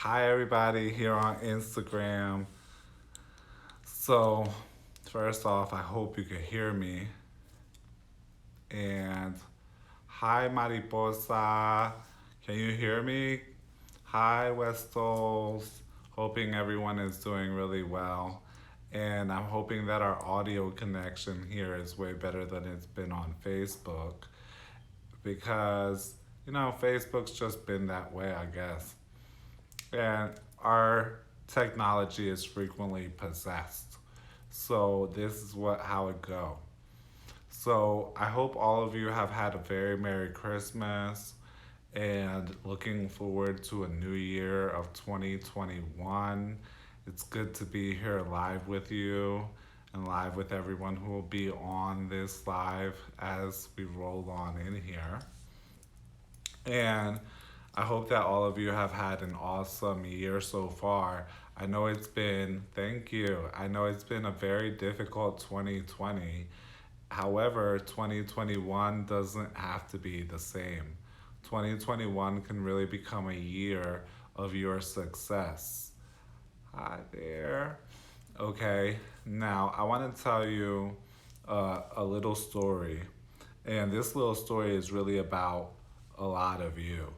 Hi, everybody here on Instagram. So, first off, I hope you can hear me. And hi, Mariposa. Can you hear me? Hi, Westals. Hoping everyone is doing really well. And I'm hoping that our audio connection here is way better than it's been on Facebook because, Facebook's just been that way, I guess. And our technology is frequently possessed. So this is what how it go. So I hope all of you have had a very Merry Christmas and looking forward to a new year of 2021. It's good to be here live with you and live with everyone who will be on this live as we roll on in here. And I hope that all of you have had an awesome year so far. Thank you. I know it's been a very difficult 2020. However, 2021 doesn't have to be the same. 2021 can really become a year of your success. Hi there. Okay, now I want to tell you a little story. And this little story is really about a lot of you.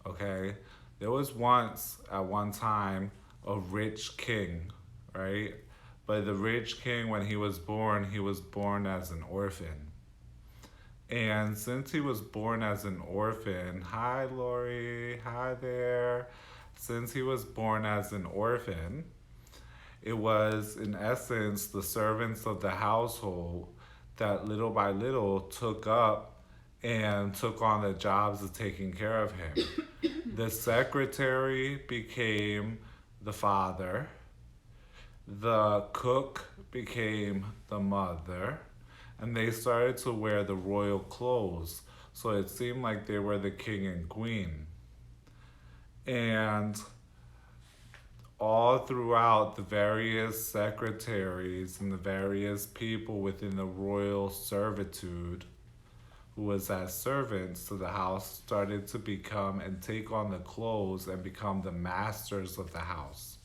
Okay? There was once, at one time, a rich king, right? But the rich king, when he was born as an orphan. And since he was born as an orphan, hi Lori, hi there. Since he was born as an orphan, it was, in essence, the servants of the household that little by little took up and took on the jobs of taking care of him. The secretary became the father, the cook became the mother, and they started to wear the royal clothes. So it seemed like they were the king and queen. And all throughout the various secretaries and the various people within the royal servitude who was as servants to the house started to become and take on the clothes and become the masters of the house.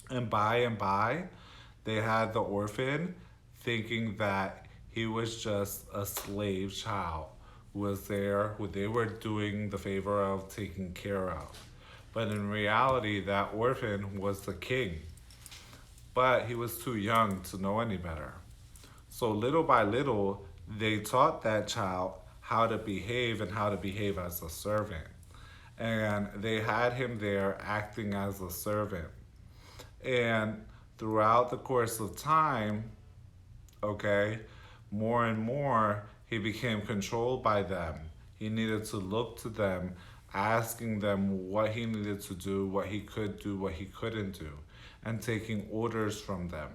And by, they had the orphan thinking that he was just a slave child who was there, who they were doing the favor of taking care of. But in reality, that orphan was the king. But he was too young to know any better. So little by little, they taught that child how to behave and how to behave as a servant. And they had him there acting as a servant. And throughout the course of time, okay, more and more, he became controlled by them. He needed to look to them, asking them what he needed to do, what he could do, what he couldn't do, and taking orders from them.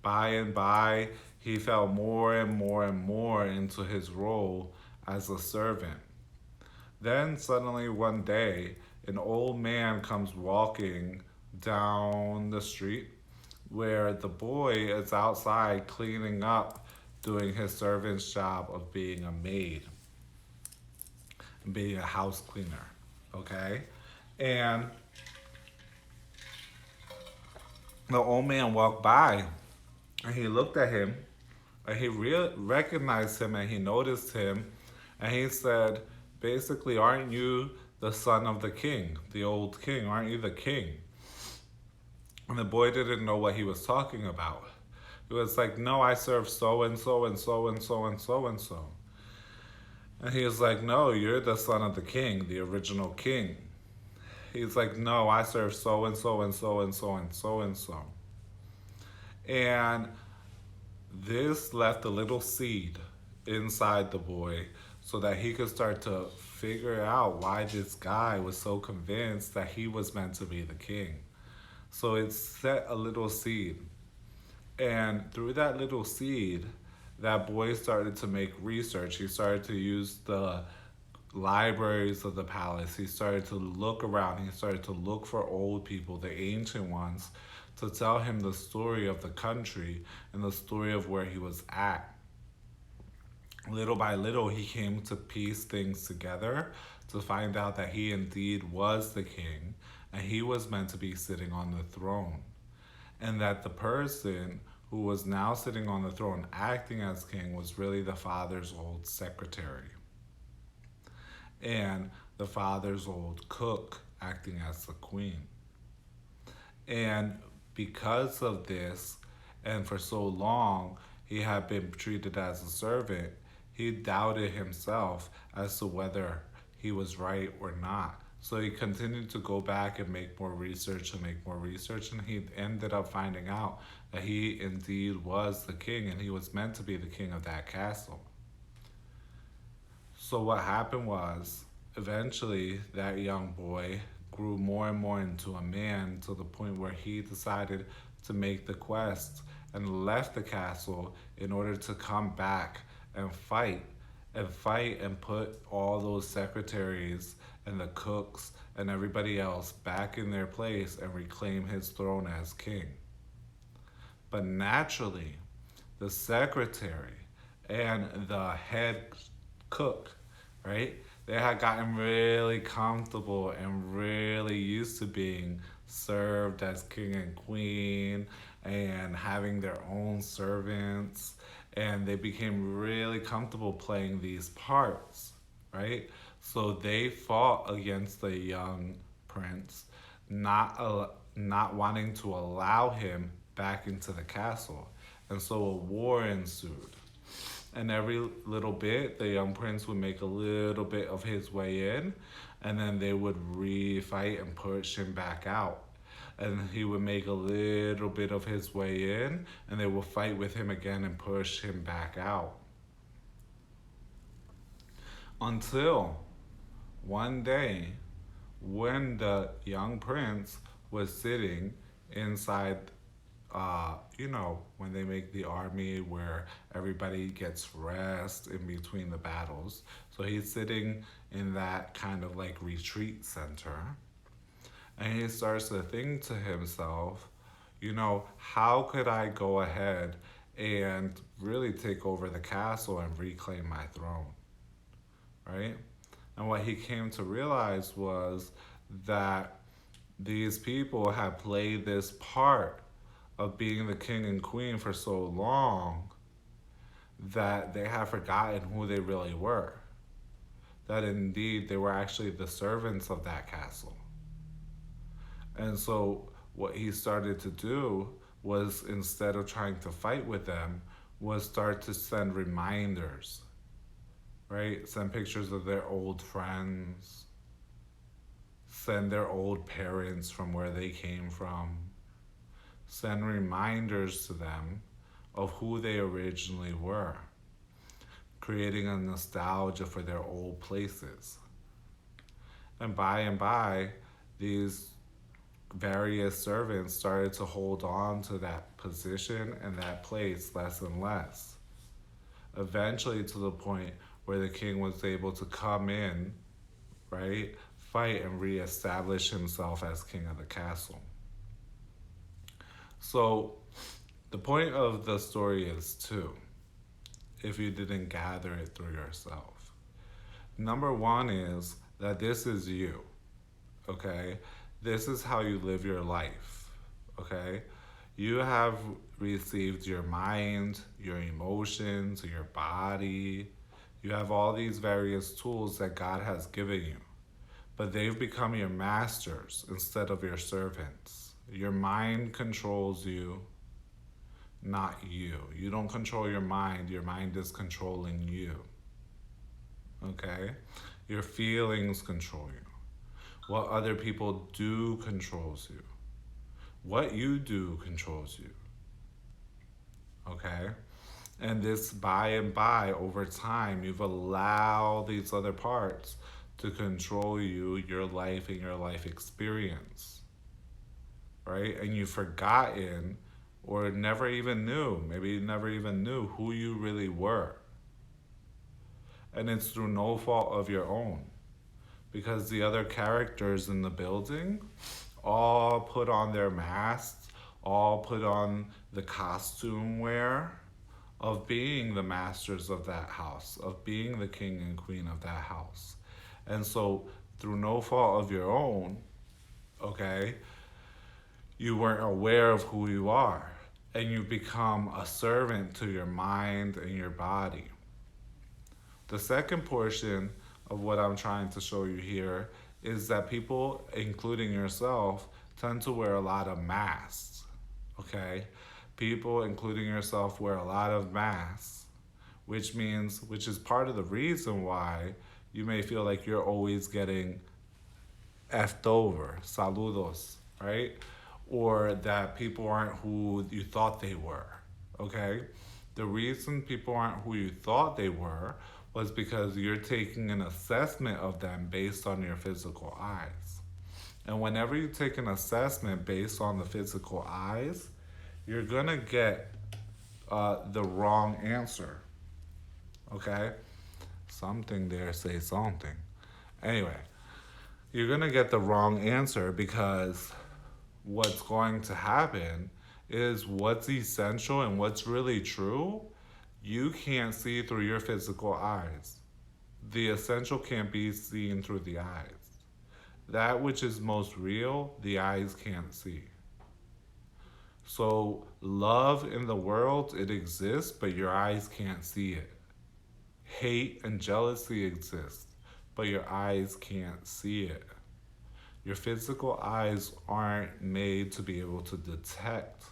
By and by, he fell more and more and more into his role as a servant. Then suddenly one day, an old man comes walking down the street where the boy is outside cleaning up, doing his servant's job of being a maid, being a house cleaner. Okay? And the old man walked by and he looked at him and he recognized him and he noticed him and he said, basically, aren't you the son of the king, the old king? Aren't you the king? And the boy didn't know what he was talking about. He was like, no, I serve so and so and so and so and so and so. And he was like, no, you're the son of the king, the original king. He's like, no, I serve so and so and so and so and so and so. And this left a little seed inside the boy so that he could start to figure out why this guy was so convinced that he was meant to be the king. So it set a little seed. And through that little seed, that boy started to make research. He started to use the libraries of the palace. He started to look around. He started to look for old people, the ancient ones, to tell him the story of the country and the story of where he was at. Little by little, he came to piece things together to find out that he indeed was the king and he was meant to be sitting on the throne. And that the person who was now sitting on the throne acting as king was really the father's old secretary and the father's old cook acting as the queen. And because of this, and for so long he had been treated as a servant, he doubted himself as to whether he was right or not. So he continued to go back and make more research and make more research, and he ended up finding out that he indeed was the king and he was meant to be the king of that castle. So what happened was, eventually that young boy grew more and more into a man to the point where he decided to make the quest and left the castle in order to come back and fight and put all those secretaries and the cooks and everybody else back in their place and reclaim his throne as king. But naturally, the secretary and the head cook, right? They had gotten really comfortable and really used to being served as king and queen and having their own servants. And they became really comfortable playing these parts, right? So they fought against the young prince, not wanting to allow him back into the castle. And so a war ensued. And every little bit, the young prince would make a little bit of his way in, and then they would re-fight and push him back out. And he would make a little bit of his way in, and they would fight with him again and push him back out. Until one day, when the young prince was sitting inside, when they make the army where everybody gets rest in between the battles. So he's sitting in that kind of like retreat center. And he starts to think to himself, how could I go ahead and really take over the castle and reclaim my throne, right? And what he came to realize was that these people had played this part of being the king and queen for so long that they have forgotten who they really were. That indeed they were actually the servants of that castle. And so what he started to do was, instead of trying to fight with them, was start to send reminders, right? Send pictures of their old friends, send their old parents from where they came from, send reminders to them of who they originally were, creating a nostalgia for their old places. And by, these various servants started to hold on to that position and that place less and less. Eventually to the point where the king was able to come in, right, fight and reestablish himself as king of the castle. So the point of the story is two, if you didn't gather it through yourself. Number one is that this is you, okay? This is how you live your life, okay? You have received your mind, your emotions, your body. You have all these various tools that God has given you, but they've become your masters instead of your servants. Your mind controls you, not you. You don't control your mind is controlling you, okay? Your feelings control you. What other people do controls you. What you do controls you. Okay? And this by over time, you've allowed these other parts to control you, your life, and your life experience. Right? And you've forgotten or never even knew, maybe you never even knew who you really were. And it's through no fault of your own. Because the other characters in the building all put on their masks, all put on the costume wear of being the masters of that house, of being the king and queen of that house. And so, through no fault of your own, okay, you weren't aware of who you are. And you become a servant to your mind and your body. The second portion of what I'm trying to show you here is that people, including yourself, tend to wear a lot of masks. Okay? People, including yourself, wear a lot of masks, which is part of the reason why you may feel like you're always getting effed over, saludos, right? Or that people aren't who you thought they were, okay? The reason people aren't who you thought they were was because you're taking an assessment of them based on your physical eyes. And whenever you take an assessment based on the physical eyes, you're gonna get the wrong answer, okay? Something there say something. Anyway, you're going to get the wrong answer because what's going to happen is what's essential and what's really true, you can't see through your physical eyes. The essential can't be seen through the eyes. That which is most real, the eyes can't see. So, love in the world, it exists, but your eyes can't see it. Hate and jealousy exist, but your eyes can't see it. Your physical eyes aren't made to be able to detect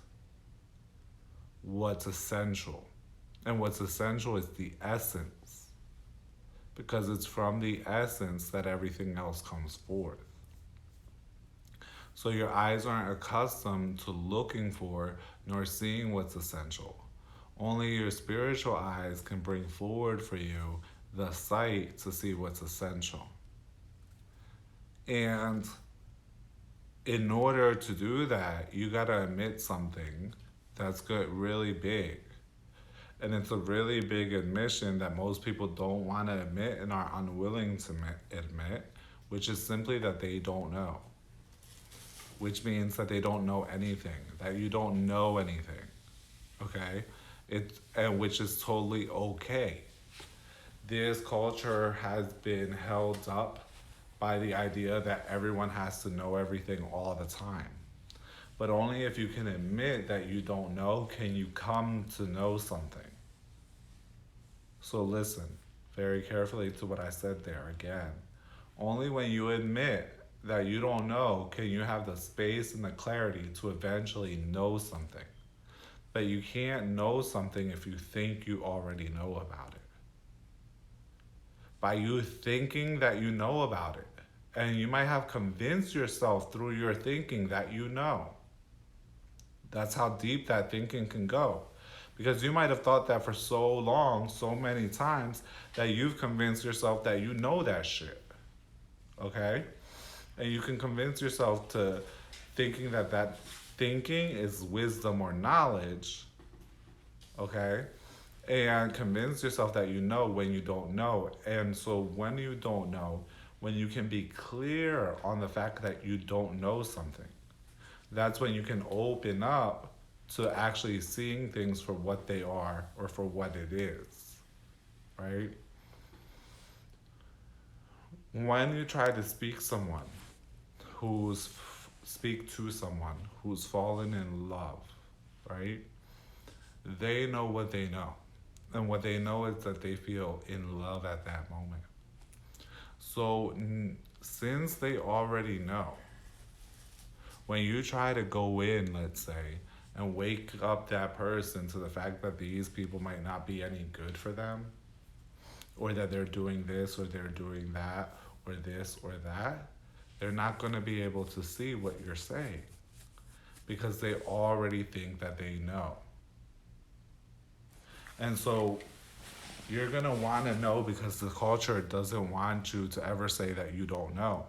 what's essential. And what's essential is the essence, because it's from the essence that everything else comes forth. So your eyes aren't accustomed to looking for nor seeing what's essential. Only your spiritual eyes can bring forward for you the sight to see what's essential. And in order to do that, you got to admit something that's good, really big. And it's a really big admission that most people don't want to admit and are unwilling to admit, which is simply that they don't know. Which means that they don't know anything, that you don't know anything. Okay? And which is totally okay. This culture has been held up by the idea that everyone has to know everything all the time. But only if you can admit that you don't know can you come to know something. So listen very carefully to what I said there again. Only when you admit that you don't know can you have the space and the clarity to eventually know something. But you can't know something if you think you already know about it. By you thinking that you know about it, and you might have convinced yourself through your thinking that you know. That's how deep that thinking can go. Because you might have thought that for so long, so many times, that you've convinced yourself that you know that shit. Okay? And you can convince yourself to thinking that that thinking is wisdom or knowledge. Okay? And convince yourself that you know when you don't know. And so when you don't know, when you can be clear on the fact that you don't know something, that's when you can open up to actually seeing things for what they are or for what it is, right? When you try to speak speak to someone who's fallen in love, right? They know what they know. And what they know is that they feel in love at that moment. So since they already know, when you try to go in, let's say, and wake up that person to the fact that these people might not be any good for them, or that they're doing this or they're doing that, or this or that, they're not going to be able to see what you're saying because they already think that they know. And so you're going to want to know because the culture doesn't want you to ever say that you don't know.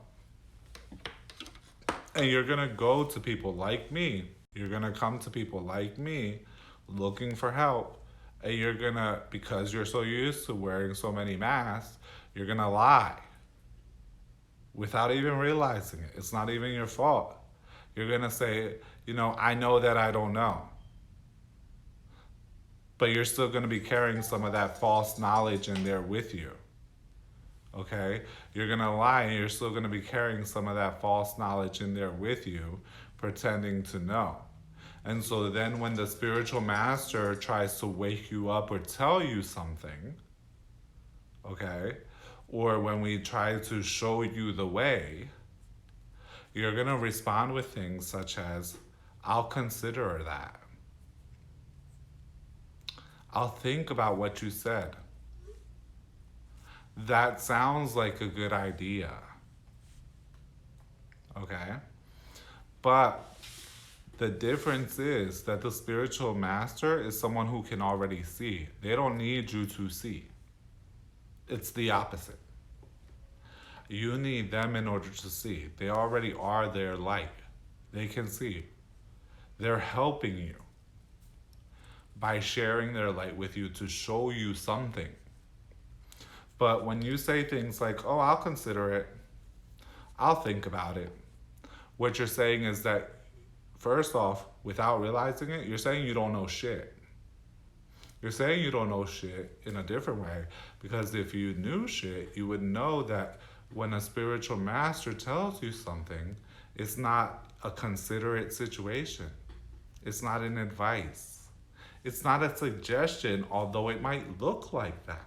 And you're going to go to people like me. You're going to come to people like me looking for help. And you're going to, because you're so used to wearing so many masks, you're going to lie without even realizing it. It's not even your fault. You're going to say, I know that I don't know. But you're still going to be carrying some of that false knowledge in there with you. Okay? You're going to lie and you're still going to be carrying some of that false knowledge in there with you, pretending to know. And so then when the spiritual master tries to wake you up or tell you something, okay, or when we try to show you the way, you're going to respond with things such as, I'll consider that. I'll think about what you said. That sounds like a good idea. Okay? But the difference is that the spiritual master is someone who can already see. They don't need you to see. It's the opposite. You need them in order to see. They already are their light. They can see. They're helping you by sharing their light with you to show you something. But when you say things like, oh, I'll consider it, I'll think about it, what you're saying is that, first off, without realizing it, you're saying you don't know shit. You're saying you don't know shit in a different way, because if you knew shit, you would know that when a spiritual master tells you something, it's not a considerate situation. It's not an advice. It's not a suggestion, although it might look like that.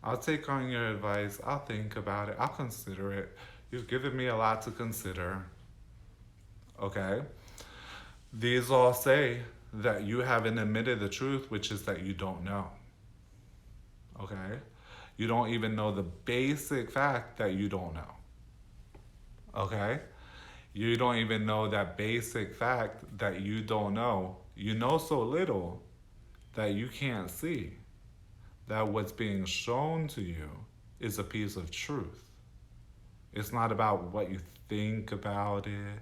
I'll take on your advice. I'll think about it. I'll consider it. You've given me a lot to consider. Okay? These all say that you haven't admitted the truth, which is that you don't know. Okay? You don't even know the basic fact that you don't know. Okay? You don't even know that basic fact that you don't know. You know so little that you can't see that what's being shown to you is a piece of truth. It's not about what you think about it,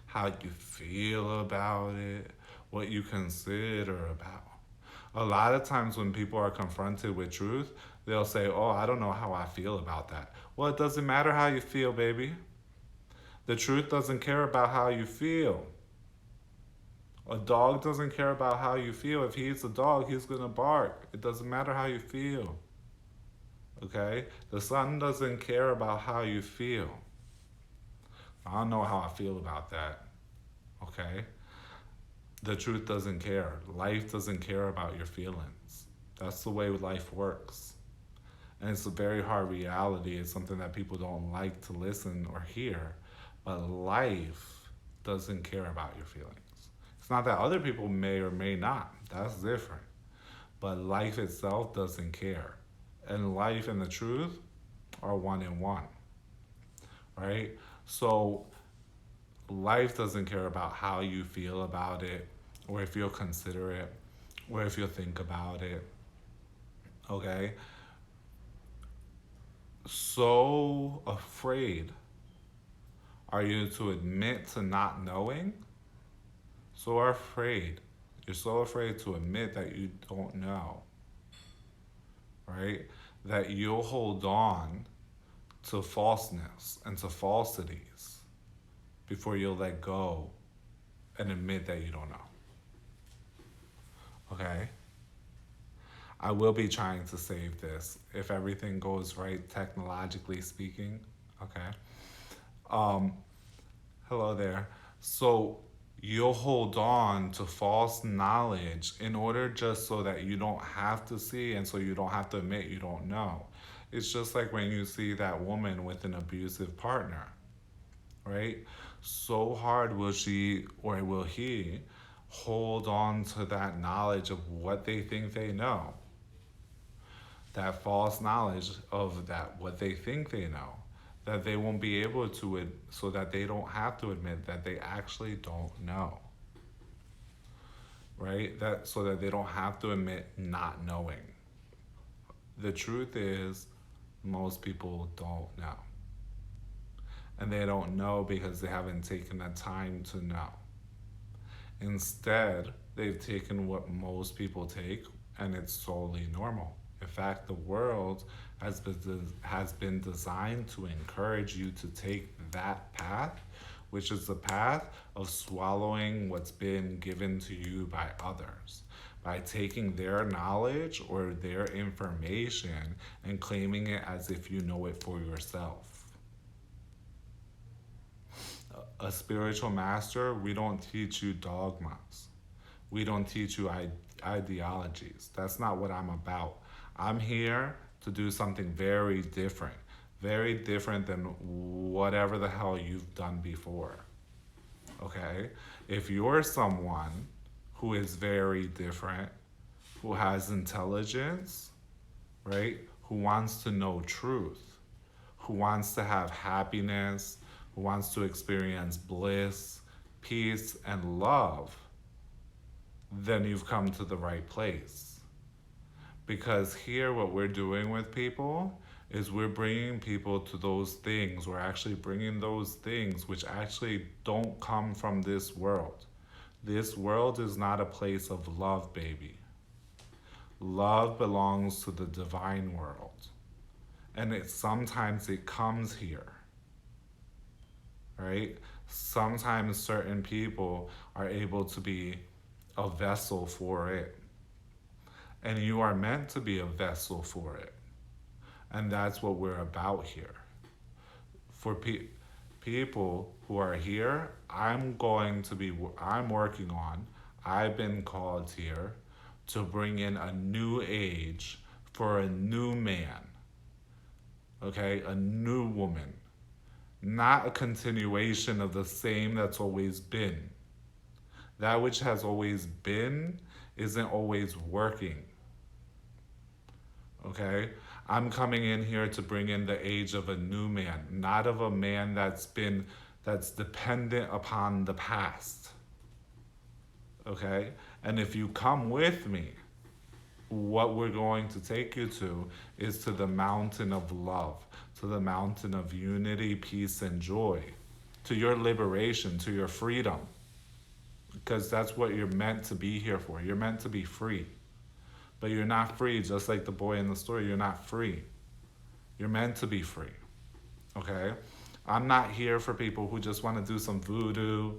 how you feel about it, what you consider about. A lot of times when people are confronted with truth, they'll say, oh, I don't know how I feel about that. Well, it doesn't matter how you feel, baby. The truth doesn't care about how you feel. A dog doesn't care about how you feel. If he's a dog, he's going to bark. It doesn't matter how you feel. Okay? The sun doesn't care about how you feel. I don't know how I feel about that. Okay? The truth doesn't care. Life doesn't care about your feelings. That's the way life works. And it's a very hard reality. It's something that people don't like to listen or hear. But life doesn't care about your feelings. It's not that other people may or may not. That's different. But life itself doesn't care. And life and the truth are one in one. Right? So life doesn't care about how you feel about it, or if you'll consider it, or if you'll think about it. Okay? So afraid are you to admit to not knowing? So afraid. You're so afraid to admit that you don't know. Right? That you'll hold on to falseness and to falsities before you'll let go and admit that you don't know. Okay? I will be trying to save this if everything goes right, technologically speaking. Okay? Hello there. So you'll hold on to false knowledge in order just so that you don't have to see and so you don't have to admit you don't know. It's just like when you see that woman with an abusive partner, right? So hard will she or will he hold on to that knowledge of what they think they know, that false knowledge of that what they think they know, that they won't be able to, so that they don't have to admit that they actually don't know, right? That so that they don't have to admit not knowing. The truth is, most people don't know. And they don't know because they haven't taken the time to know. Instead, they've taken what most people take, and it's solely normal. In fact, the world has been designed to encourage you to take that path, which is the path of swallowing what's been given to you by others, by taking their knowledge or their information and claiming it as if you know it for yourself. A spiritual master, we don't teach you dogmas. We don't teach you ideologies. That's not what I'm about. I'm here to do something very different than whatever the hell you've done before. Okay? If you're someone who is very different, who has intelligence, right? Who wants to know truth, who wants to have happiness, who wants to experience bliss, peace, and love, then you've come to the right place. Because here, what we're doing with people is we're bringing people to those things. We're actually bringing those things which actually don't come from this world. This world is not a place of love, baby. Love belongs to the divine world. And sometimes it comes here, right? Sometimes certain people are able to be a vessel for it. And you are meant to be a vessel for it. And that's what we're about here. For people who are here, I'm working on, I've been called here to bring in a new age for a new man. Okay? A new woman. Not a continuation of the same that's always been. That which has always been isn't always working. Okay? I'm coming in here to bring in the age of a new man, not of a man that's dependent upon the past. Okay? And if you come with me, what we're going to take you to is to the mountain of love, to the mountain of unity, peace, and joy, to your liberation, to your freedom. Because that's what you're meant to be here for. You're meant to be free. But you're not free, just like the boy in the story. You're not free. You're meant to be free. Okay? I'm not here for people who just want to do some voodoo,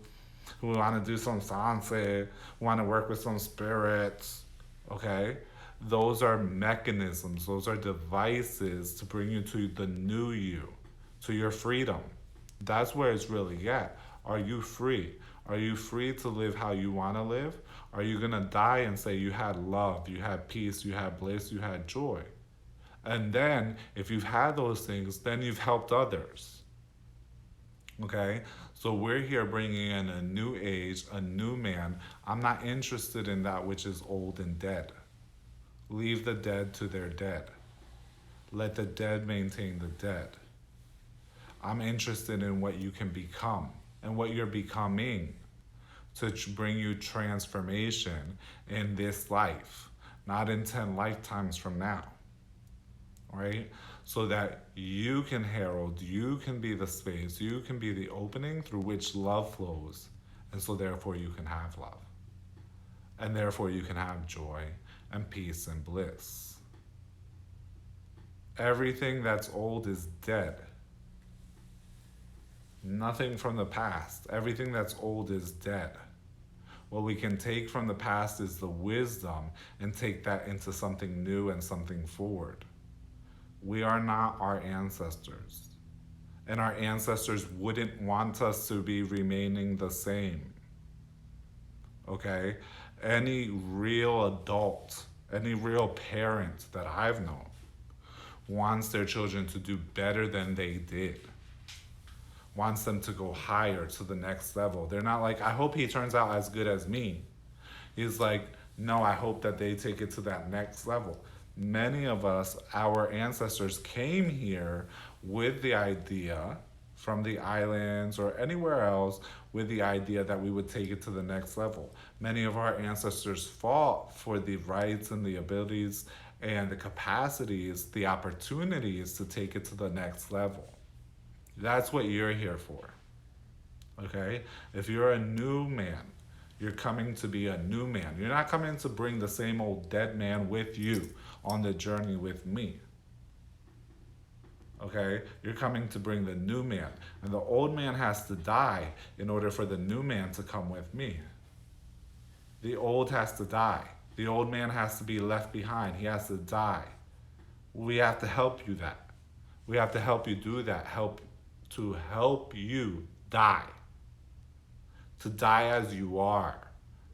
who want to do some sanse, who want to work with some spirits. Okay? Those are mechanisms. Those are devices to bring you to the new you, to your freedom. That's where it's really at. Are you free? Are you free to live how you want to live? Are you going to die and say you had love, you had peace, you had bliss, you had joy? And then, if you've had those things, then you've helped others. Okay? So we're here bringing in a new age, a new man. I'm not interested in that which is old and dead. Leave the dead to their dead. Let the dead maintain the dead. I'm interested in what you can become and what you're becoming to bring you transformation in this life, not in 10 lifetimes from now, right? So that you can herald, you can be the space, you can be the opening through which love flows, and so therefore you can have love. And therefore you can have joy and peace and bliss. Everything that's old is dead. Nothing from the past. Everything that's old is dead. What we can take from the past is the wisdom and take that into something new and something forward. We are not our ancestors. And our ancestors wouldn't want us to be remaining the same. Okay? Any real adult, any real parent that I've known wants their children to do better than they did. Wants them to go higher to the next level. They're not like, I hope he turns out as good as me. He's like, no, I hope that they take it to that next level. Many of us, our ancestors came here with the idea from the islands or anywhere else with the idea that we would take it to the next level. Many of our ancestors fought for the rights and the abilities and the capacities, the opportunities to take it to the next level. That's what you're here for, okay? If you're a new man, you're coming to be a new man. You're not coming to bring the same old dead man with you on the journey with me, okay? You're coming to bring the new man. And the old man has to die in order for the new man to come with me. The old has to die. The old man has to be left behind. He has to die. We have to help you that. We have to help you do that. Help you die. To die as you are.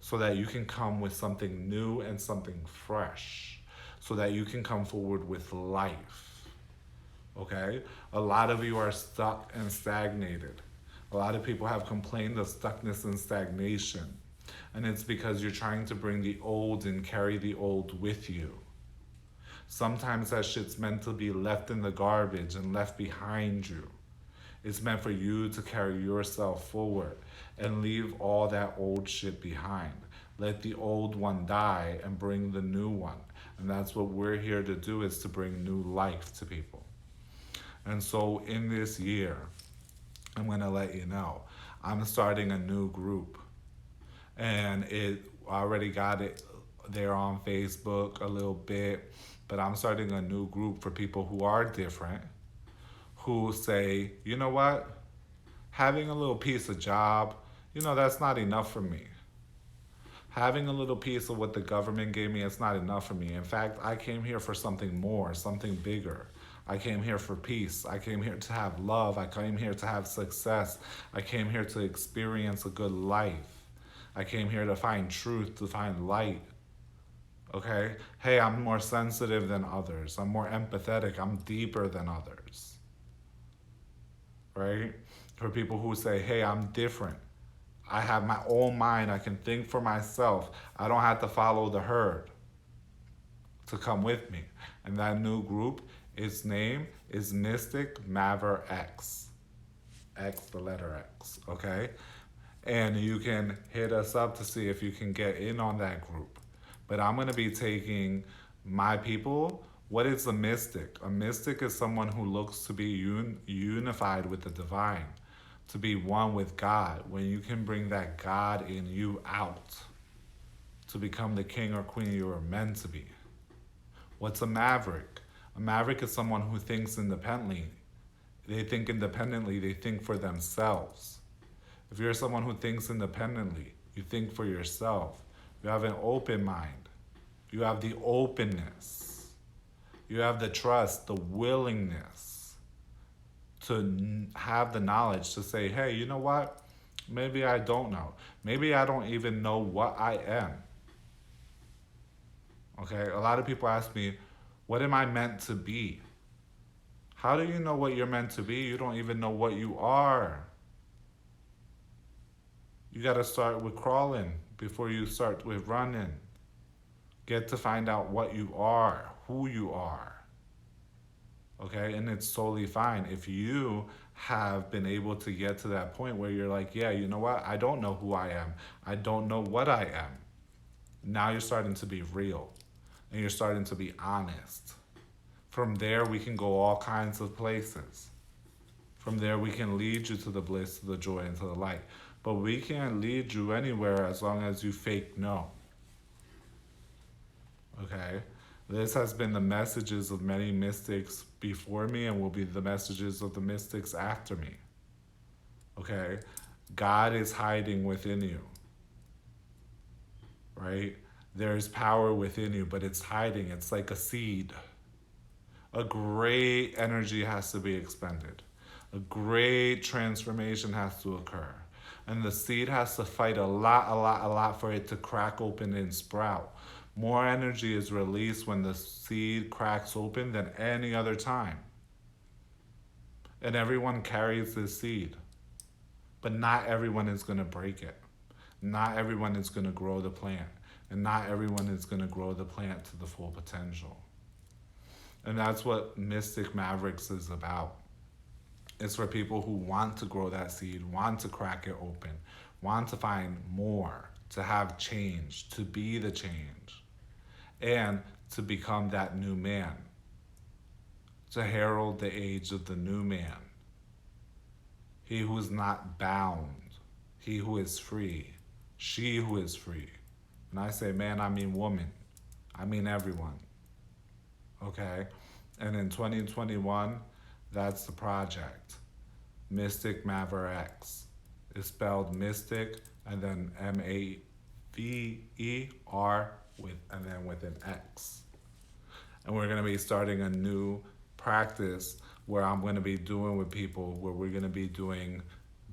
So that you can come with something new and something fresh. So that you can come forward with life. Okay? A lot of you are stuck and stagnated. A lot of people have complained of stuckness and stagnation. And it's because you're trying to bring the old and carry the old with you. Sometimes that shit's meant to be left in the garbage and left behind you. It's meant for you to carry yourself forward and leave all that old shit behind. Let the old one die and bring the new one. And that's what we're here to do, is to bring new life to people. And so in this year, I'm going to let you know, I'm starting a new group. And I already got it there on Facebook a little bit, but I'm starting a new group for people who are different, who say, you know what, having a little piece of job, that's not enough for me. Having a little piece of what the government gave me, it's not enough for me. In fact, I came here for something more, something bigger. I came here for peace. I came here to have love. I came here to have success. I came here to experience a good life. I came here to find truth, to find light. Okay? Hey, I'm more sensitive than others. I'm more empathetic. I'm deeper than others. Right? For people who say, hey, I'm different. I have my own mind. I can think for myself. I don't have to follow the herd to come with me. And that new group, its name is Mystic Maver X. X, the letter X, okay? And you can hit us up to see if you can get in on that group. But I'm going to be taking my people. What is a mystic? A mystic is someone who looks to be unified with the divine, to be one with God, when you can bring that God in you out to become the king or queen you are meant to be. What's a maverick? A maverick is someone who thinks independently. They think independently, they think for themselves. If you're someone who thinks independently, you think for yourself, you have an open mind, you have the openness, you have the trust, the willingness to have the knowledge to say, hey, you know what? Maybe I don't know. Maybe I don't even know what I am. Okay, a lot of people ask me, what am I meant to be? How do you know what you're meant to be? You don't even know what you are. You got to start with crawling before you start with running. Get to find out what you are, who you are. Okay, and it's totally fine if you have been able to get to that point where you're like, yeah, you know what? I don't know who I am. I don't know what I am. Now you're starting to be real and you're starting to be honest. From there, we can go all kinds of places. From there, we can lead you to the bliss, to the joy, and to the light. But we can't lead you anywhere as long as you fake know. Okay? This has been the messages of many mystics before me and will be the messages of the mystics after me. Okay? God is hiding within you. Right? There's power within you, but it's hiding. It's like a seed. A great energy has to be expended. A great transformation has to occur. And the seed has to fight a lot for it to crack open and sprout. More energy is released when the seed cracks open than any other time. And everyone carries this seed. But not everyone is going to break it. Not everyone is going to grow the plant. And not everyone is going to grow the plant to the full potential. And that's what Mystic Mavericks is about. It's for people who want to grow that seed, want to crack it open, want to find more, to have change, to be the change, and to become that new man, to herald the age of the new man. He who is not bound, he who is free, she who is free. When I say man, I mean woman. I mean everyone. Okay? And in 2021, that's the project. Mystic Maver X. It's spelled Mystic and then Maverx. and then with an X. And we're going to be starting a new practice where I'm going to be doing with people, where we're going to be doing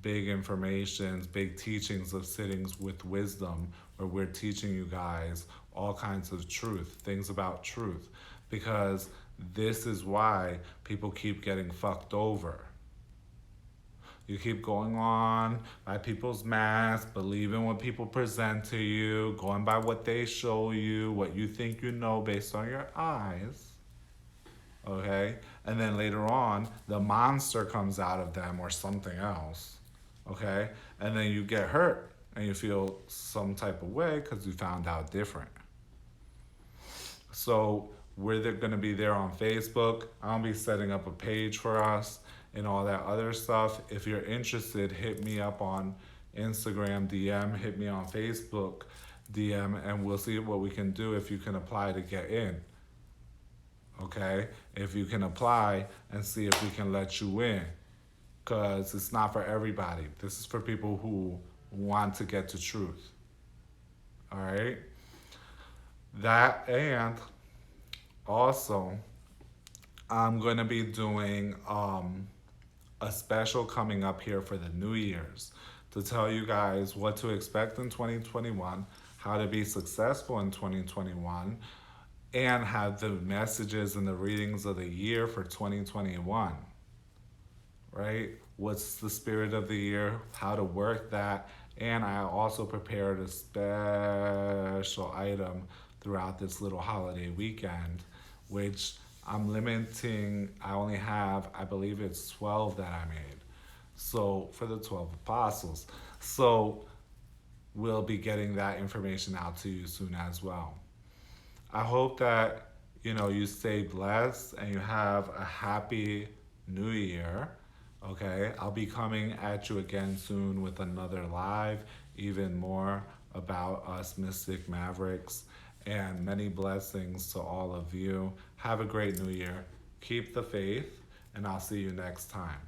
big informations, big teachings of sittings with wisdom, where we're teaching you guys all kinds of truth, things about truth, because this is why people keep getting fucked over. You keep going on by people's masks, believing what people present to you, going by what they show you, what you think you know based on your eyes. Okay? And then later on, the monster comes out of them or something else. Okay? And then you get hurt and you feel some type of way because you found out different. So we're going to be there on Facebook. I'll be setting up a page for us and all that other stuff. If you're interested, hit me up on Instagram DM, hit me on Facebook DM, and we'll see what we can do if you can apply to get in. Okay? If you can apply and see if we can let you in. Because it's not for everybody. This is for people who want to get to truth. All right? That, and also, I'm going to be doing a special coming up here for the New Year's to tell you guys what to expect in 2021, how to be successful in 2021, and have the messages and the readings of the year for 2021. Right? What's the spirit of the year, how to work that, and I also prepared a special item throughout this little holiday weekend, which I'm limiting. I only have, I believe it's 12 that I made. So for the 12 apostles. So we'll be getting that information out to you soon as well. I hope that, you stay blessed and you have a happy new year. Okay, I'll be coming at you again soon with another live, even more about us Mystic Mavericks, and many blessings to all of you. Have a great new year. Keep the faith, and I'll see you next time.